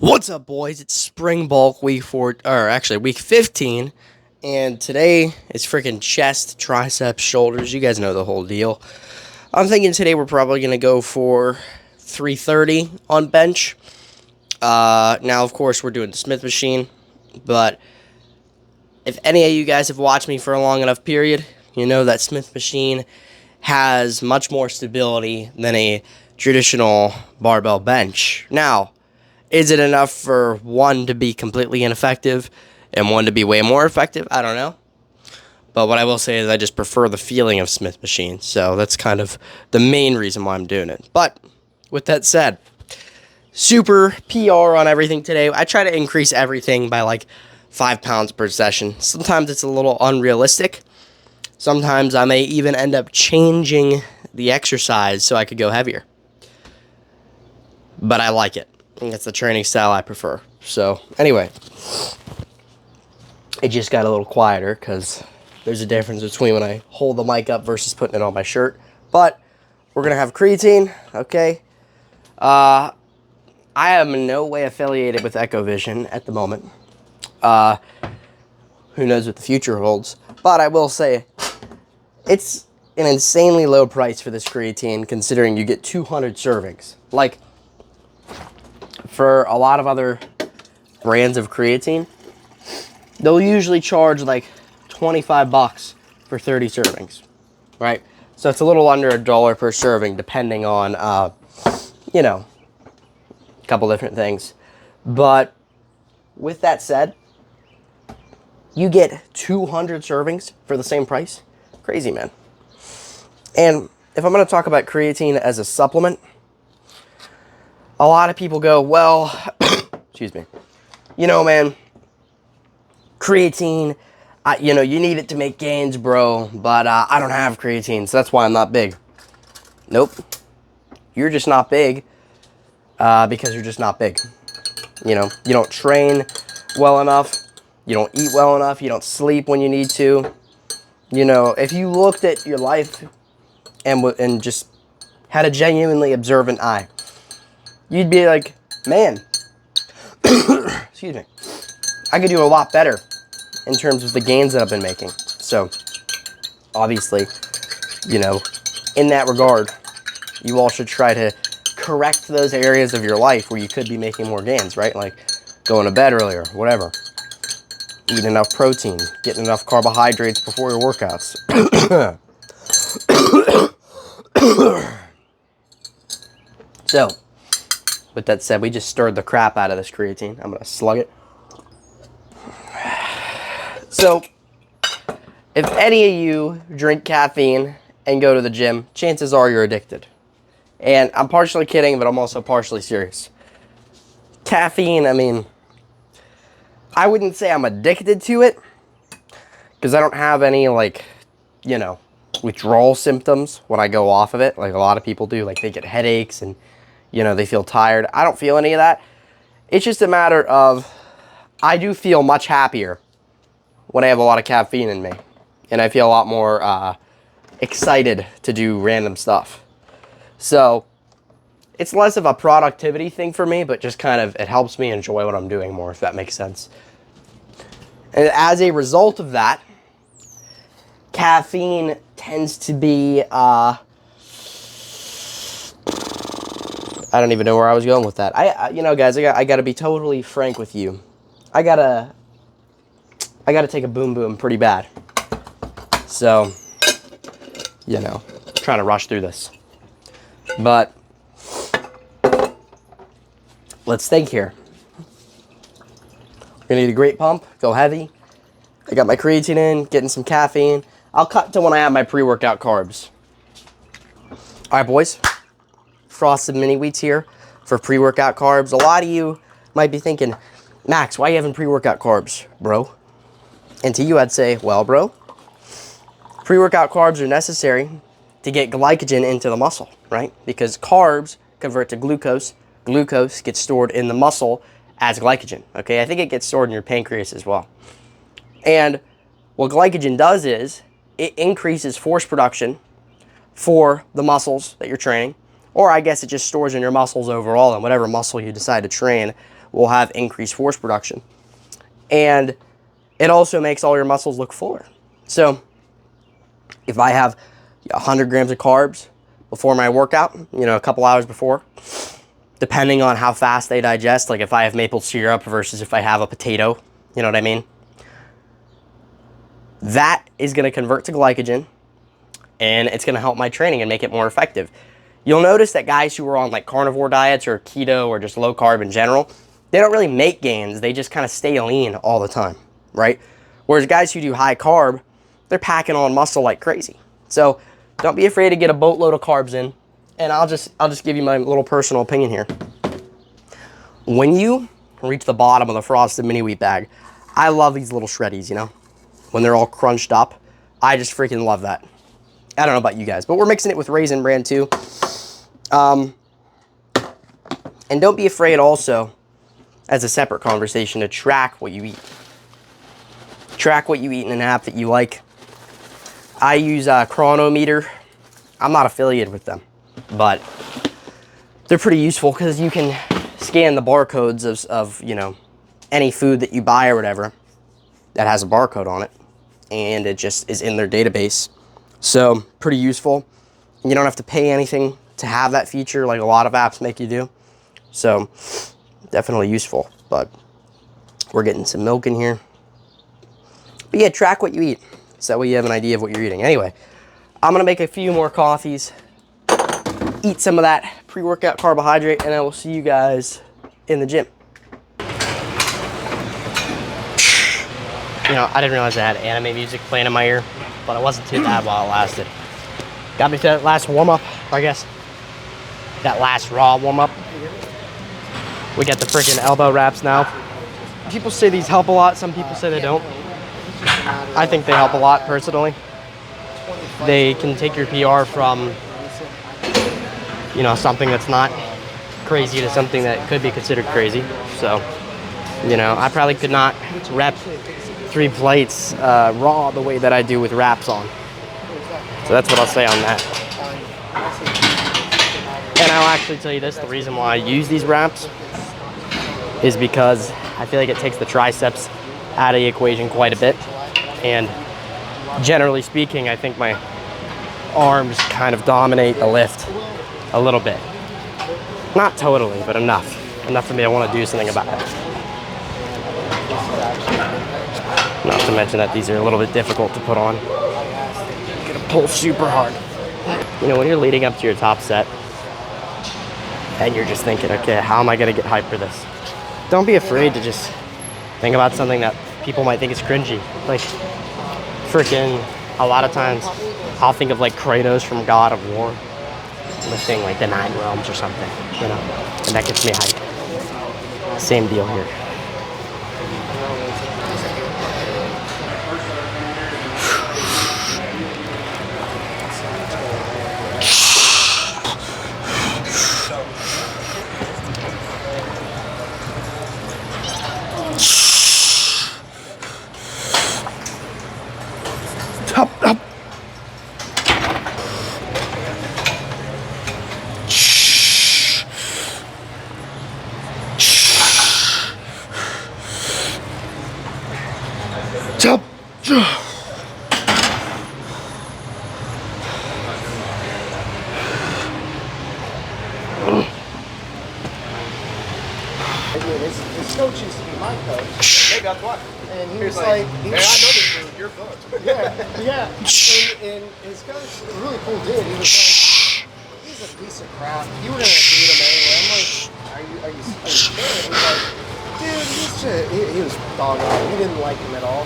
What's up, boys? It's Spring Bulk week 4, or actually week 15, and today it's freaking chest, triceps, shoulders. You guys know the whole deal. I'm thinking today we're probably gonna go for 330 on bench. Now, of course, we're doing the Smith machine, but if any of you guys have watched me for a long enough period, you know that Smith machine has much more stability than a traditional barbell bench. Now, is it enough for one to be completely ineffective and one to be way more effective? I don't know. But what I will say is I just prefer the feeling of Smith machines. So that's kind of the main reason why I'm doing it. But with that said, super PR on everything today. I try to increase everything by like 5 pounds per session. Sometimes it's a little unrealistic. Sometimes I may even end up changing the exercise so I could go heavier. But I like it. That's the training style I prefer. So, anyway, it just got a little quieter because there's a difference between when I hold the mic up versus putting it on my shirt. But we're going to have creatine, okay? I am in no way affiliated with Echovision at the moment. Who knows what the future holds. But I will say, it's an insanely low price for this creatine considering you get 200 servings. Like, for a lot of other brands of creatine, they'll usually charge like 25 bucks for 30 servings, right? So it's a little under $1 per serving, depending on, a couple different things. But with that said, you get 200 servings for the same price. Crazy, man. And if I'm going to talk about creatine as a supplement, a lot of people go, well, excuse me, man, creatine, you need it to make gains, bro, but I don't have creatine, so that's why I'm not big. Nope. You're just not big because you're just not big. You don't train well enough. You don't eat well enough. You don't sleep when you need to. If you looked at your life and just had a genuinely observant eye, you'd be like, man, excuse me, I could do a lot better in terms of the gains that I've been making. So, obviously, in that regard, you all should try to correct those areas of your life where you could be making more gains, right? Like going to bed earlier, whatever. Eating enough protein, getting enough carbohydrates before your workouts. So, with that said, we just stirred the crap out of this creatine. I'm going to slug it. So, if any of you drink caffeine and go to the gym, chances are you're addicted. And I'm partially kidding, but I'm also partially serious. Caffeine, I wouldn't say I'm addicted to it, because I don't have any, withdrawal symptoms when I go off of it, like a lot of people do. Like, they get headaches and they feel tired. I don't feel any of that. It's just a matter of, I do feel much happier when I have a lot of caffeine in me. And I feel a lot more excited to do random stuff. So, it's less of a productivity thing for me, but just kind of, it helps me enjoy what I'm doing more, if that makes sense. And as a result of that, caffeine tends to be, I don't even know where I was going with that. Guys, I gotta be totally frank with you. I gotta take a boom boom pretty bad. So, trying to rush through this. But, let's think here. We're gonna need a great pump, go heavy. I got my creatine in, getting some caffeine. I'll cut to when I have my pre-workout carbs. All right, boys. Frosted mini wheats here for pre-workout carbs. A lot of you might be thinking, Max, why are you having pre-workout carbs, bro? And to you, I'd say, well, bro, pre-workout carbs are necessary to get glycogen into the muscle, right? Because carbs convert to glucose. Glucose gets stored in the muscle as glycogen, okay? I think it gets stored in your pancreas as well. And what glycogen does is it increases force production for the muscles that you're training, or I guess it just stores in your muscles overall, and whatever muscle you decide to train will have increased force production. And it also makes all your muscles look fuller. So if I have 100 grams of carbs before my workout, you know, a couple hours before, depending on how fast they digest, like if I have maple syrup versus if I have a potato, you know what I mean? That is going to convert to glycogen, and it's going to help my training and make it more effective. You'll notice that guys who are on like carnivore diets or keto or just low carb in general, they don't really make gains. They just kind of stay lean all the time, right? Whereas guys who do high carb, they're packing on muscle like crazy. So don't be afraid to get a boatload of carbs in. And I'll just give you my little personal opinion here. When you reach the bottom of the Frosted Mini Wheat bag, I love these little shreddies, you know? When they're all crunched up, I just freaking love that. I don't know about you guys, but we're mixing it with Raisin Bran too. And don't be afraid also, as a separate conversation, to track what you eat. Track what you eat in an app that you like. I use Chronometer. I'm not affiliated with them, but they're pretty useful because you can scan the barcodes of you know, any food that you buy or whatever that has a barcode on it, and it just is in their database. So pretty useful. You don't have to pay anything to have that feature like a lot of apps make you do. So definitely useful. But we're getting some milk in here. But yeah, track what you eat, so that way you have an idea of what you're eating. Anyway, I'm gonna make a few more coffees, eat some of that pre-workout carbohydrate, and I will see you guys in the gym. You know, I didn't realize I had anime music playing in my ear, but it wasn't too bad while it lasted. Got me to that last warm-up, I guess. That last raw warm-up. We got the freaking elbow wraps now. People say these help a lot, some people say they don't. I think they help a lot, personally. They can take your PR from, you know, something that's not crazy to something that could be considered crazy. So, you know, I probably could not rep 3 plates raw the way that I do with wraps on. So that's what I'll say on that. And I'll actually tell you this, the reason why I use these wraps is because I feel like it takes the triceps out of the equation quite a bit. And generally speaking, I think my arms kind of dominate the lift a little bit. Not totally, but enough. Enough for me to want to do something about it. Not to mention that these are a little bit difficult to put on. You're gonna pull super hard. You know, when you're leading up to your top set, and you're just thinking, okay, how am I gonna get hyped for this? Don't be afraid to just think about something that people might think is cringy. Like, freaking, a lot of times, I'll think of like Kratos from God of War, lifting like the 9 realms or something, you know, and that gets me hyped. Same deal here. Up, up. Top. His coach used to be my coach. Hey, guess what? And he was like, hey, I know this dude. You're good. yeah. And his coach was a really cool dude. He was like, he's a piece of crap. You were gonna beat him anyway. I'm like, are you scared? He was like, dude, he's just, he was dogging him. He didn't like him at all.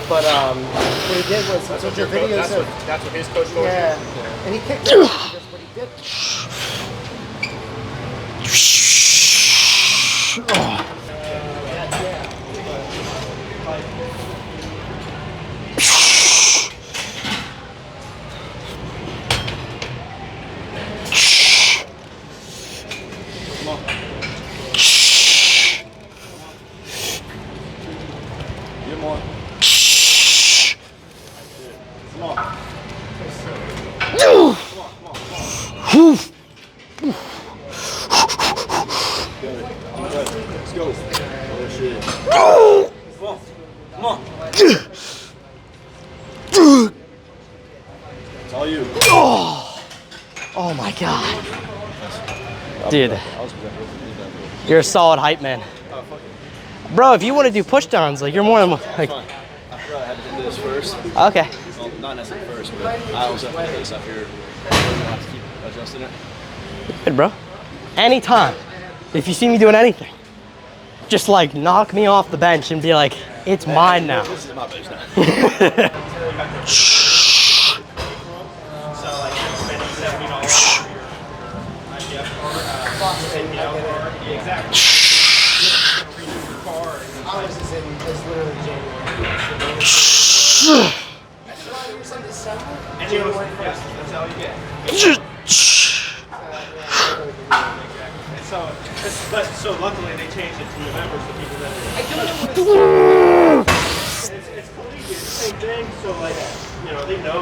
But what he did was he took the videos of. That's what his coach told you? Yeah. And he kicked him. That's what he did. Let's go. Oh shit. Come on. Come on. It's all you. Oh my god. Dude. You're a solid hype man. Bro, if you want to do push downs, like you're more than like. I forgot I had to do this first. Okay. Well, not necessarily first, but I also have to place up here. I have to keep adjusting it. Good, bro. Anytime. If you see me doing anything, just like knock me off the bench and be like, it's mine now. This is my bench now. Ours is literally January. Yours in December? January 1st. That's all you get. So luckily they changed it to November so people that it's collegiate, same thing. So like, you know, they know.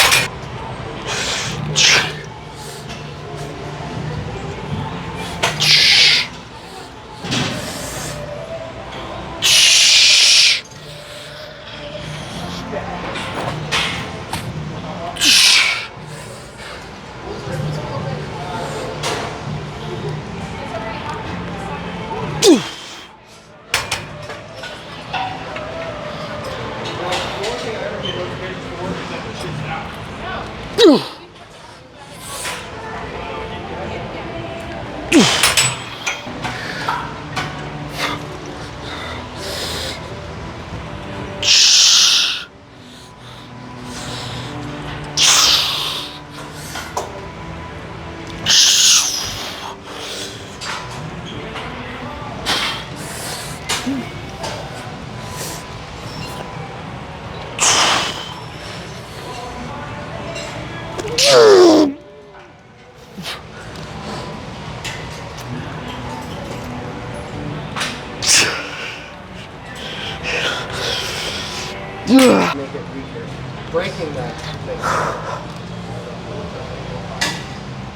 Make it weaker. Breaking that thing.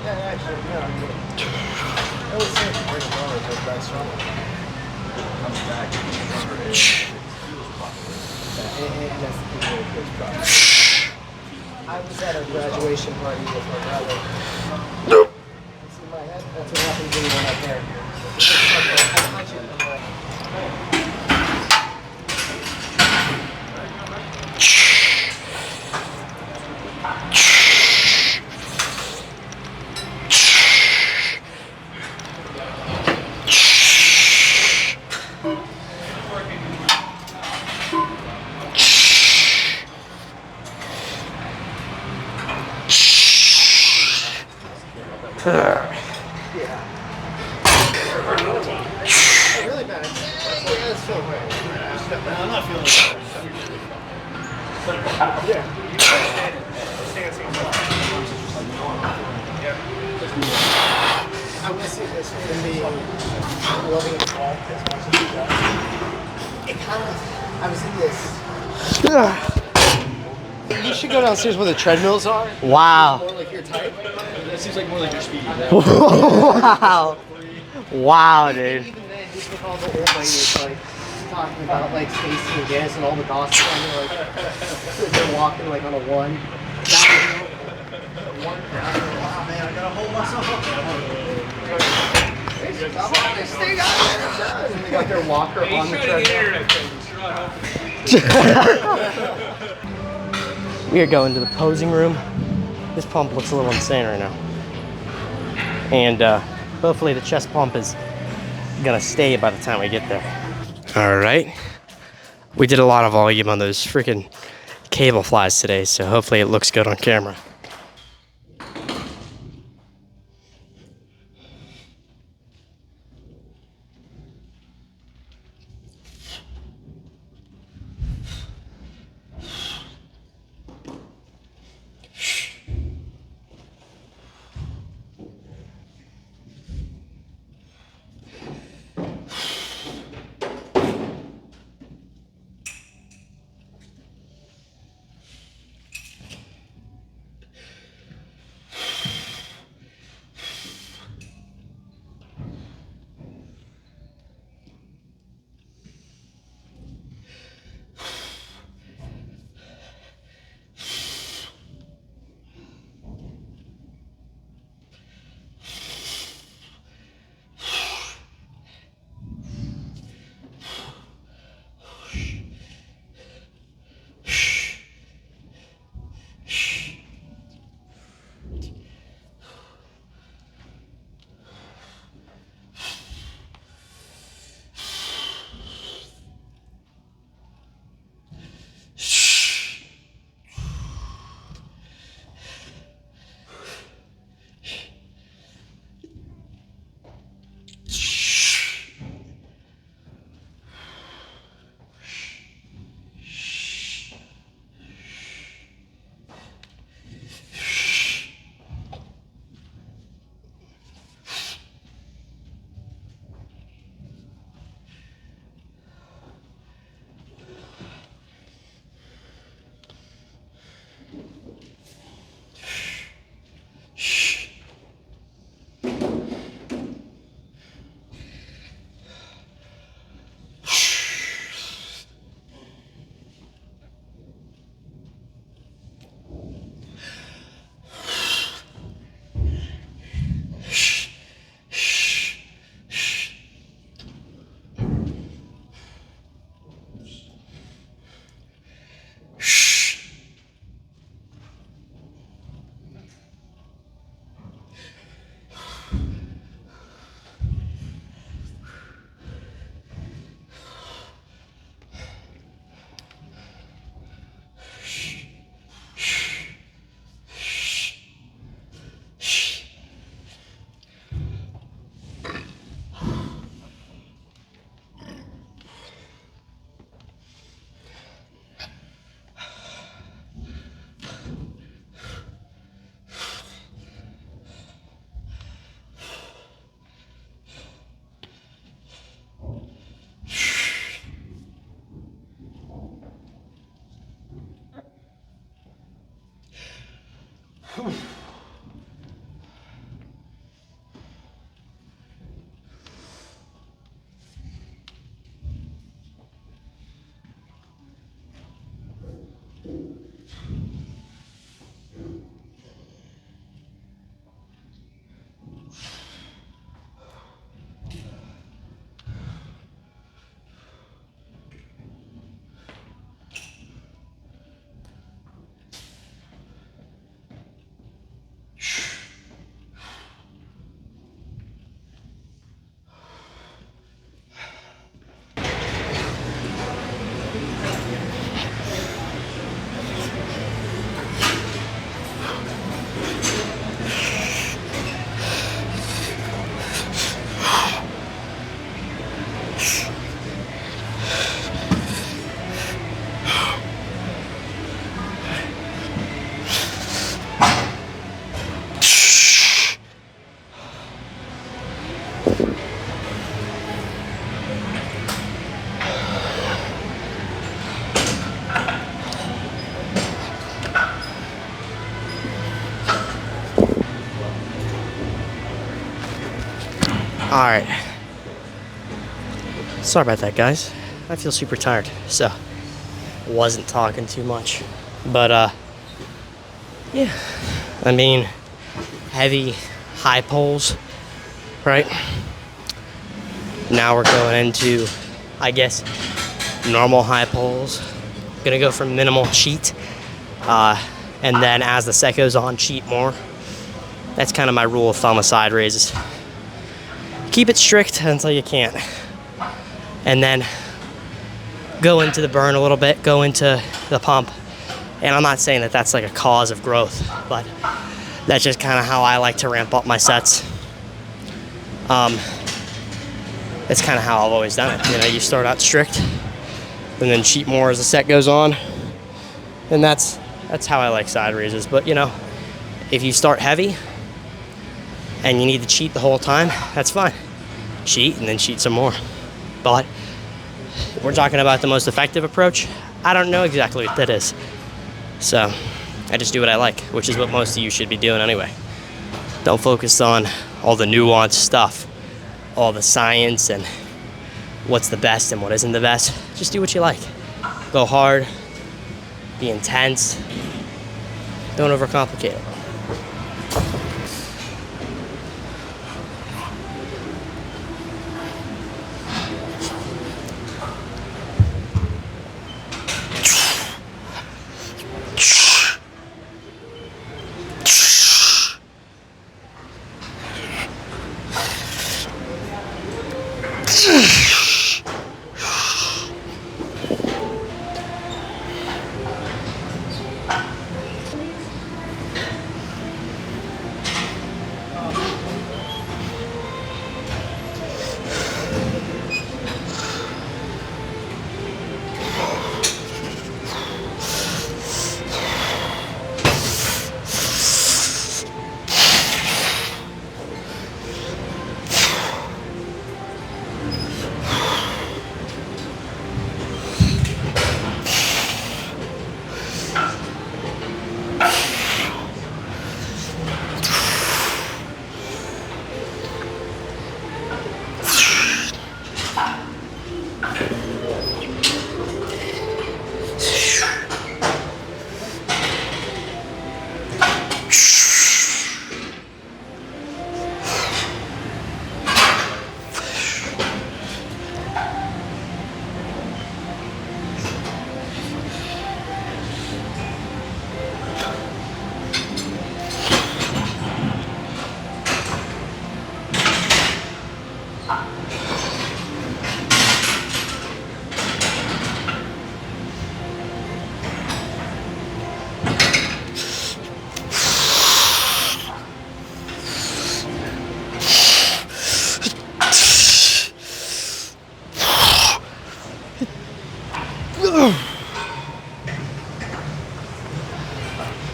Yeah, actually, no. I would say break it over, but that's strong. Comes back. That's the really good problem. I was at a graduation party with my brother. Nope. See my head? That's what happens when you don't have hair. I touch it. I'm like, really bad. Yeah, it's so weird. I'm not feeling it. I miss it as him being loving the ball as much as he does. It kind of, I was in this. You should go downstairs where the treadmills are. Wow. More like your type. That seems like more like your speed. Wow. Wow, dude. Even then, just with all the old ladies like talking about like Stacy and Janice and all the gossip, and they're like they're walking like on a one. Downhill. One down. Wow, man, I gotta hold myself up. They stayed out there. And they got their walker on the treadmill. We are going to the posing room. This pump looks a little insane right now. And hopefully the chest pump is gonna stay by the time we get there. All right. We did a lot of volume on those freaking cable flies today, so hopefully it looks good on camera. Alright. Sorry about that, guys. I feel super tired, so wasn't talking too much. But, yeah. I mean, heavy, high pulls, right? Now we're going into, I guess, normal high pulls. Gonna go for minimal cheat. And then as the set goes on, cheat more. That's kind of my rule of thumb with side raises. Keep it strict until you can't. And then go into the burn a little bit, go into the pump. And I'm not saying that that's like a cause of growth, but that's just kind of how I like to ramp up my sets. That's kind of how I've always done it. You know, you start out strict and then cheat more as the set goes on. And that's how I like side raises. But you know, if you start heavy and you need to cheat the whole time, that's fine. Cheat and then cheat some more. But we're talking about the most effective approach. I don't know exactly what that is. So I just do what I like, which is what most of you should be doing anyway. Don't focus on all the nuanced stuff, all the science and what's the best and what isn't the best. Just do what you like. Go hard, be intense, don't overcomplicate it.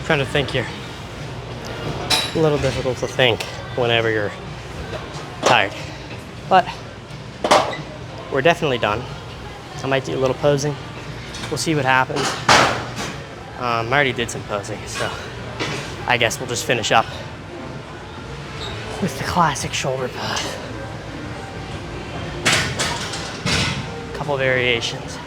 Trying to think here. A little difficult to think whenever you're tired. But we're definitely done. I might do a little posing. We'll see what happens. I already did some posing, so I guess we'll just finish up with the classic shoulder pad. Couple variations.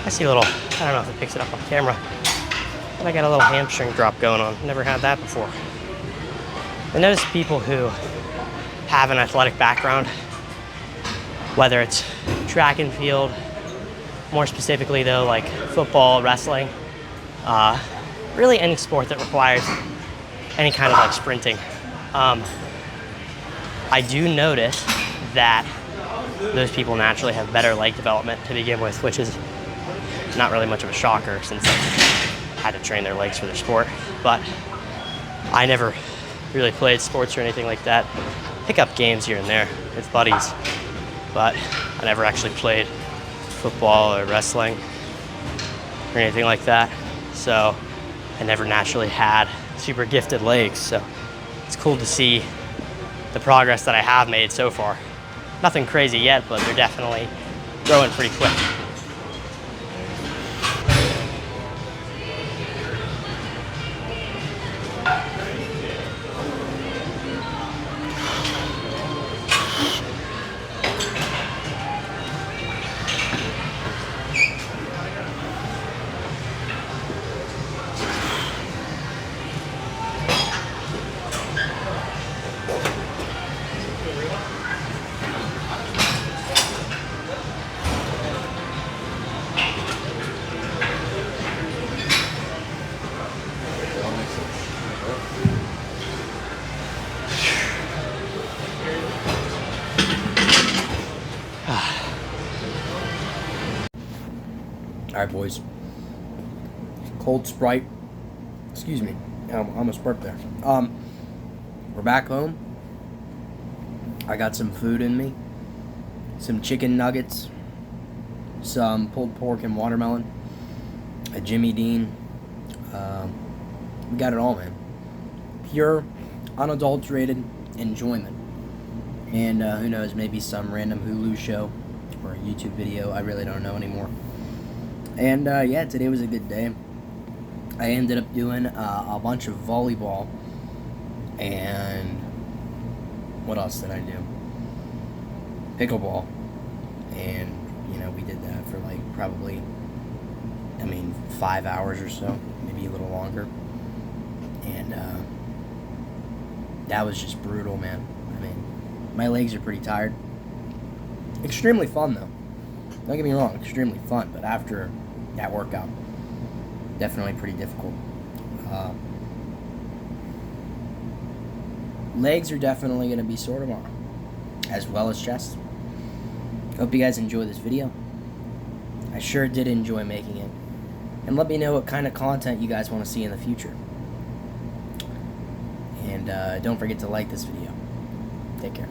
I see a little, I don't know if it picks it up on camera, but I got a little hamstring drop going on. Never had that before. I notice people who have an athletic background, whether it's track and field, more specifically though, like football, wrestling, really any sport that requires any kind of like sprinting. I do notice that those people naturally have better leg development to begin with, which is not really much of a shocker since they had to train their legs for their sport. But I never really played sports or anything like that. Pick up games here and there with buddies, but I never actually played football or wrestling or anything like that. So I never naturally had super gifted legs. So it's cool to see the progress that I have made so far. Nothing crazy yet, but they're definitely growing pretty quick. All right, boys. Cold Sprite. Excuse me. I almost burped there. We're back home. I got some food in me. Some chicken nuggets. Some pulled pork and watermelon. A Jimmy Dean. We got it all, man. Pure, unadulterated enjoyment. And who knows, maybe some random Hulu show or a YouTube video. I really don't know anymore. And yeah, today was a good day. I ended up doing a bunch of volleyball. And what else did I do? Pickleball. And, you know, we did that for like probably, 5 hours or so. Maybe a little longer. And that was just brutal, man. My legs are pretty tired. Extremely fun, though. Don't get me wrong, extremely fun, but after that workout, definitely pretty difficult. Legs are definitely going to be sore tomorrow, as well as chest. Hope you guys enjoy this video. I sure did enjoy making it. And let me know what kind of content you guys want to see in the future. And don't forget to like this video. Take care.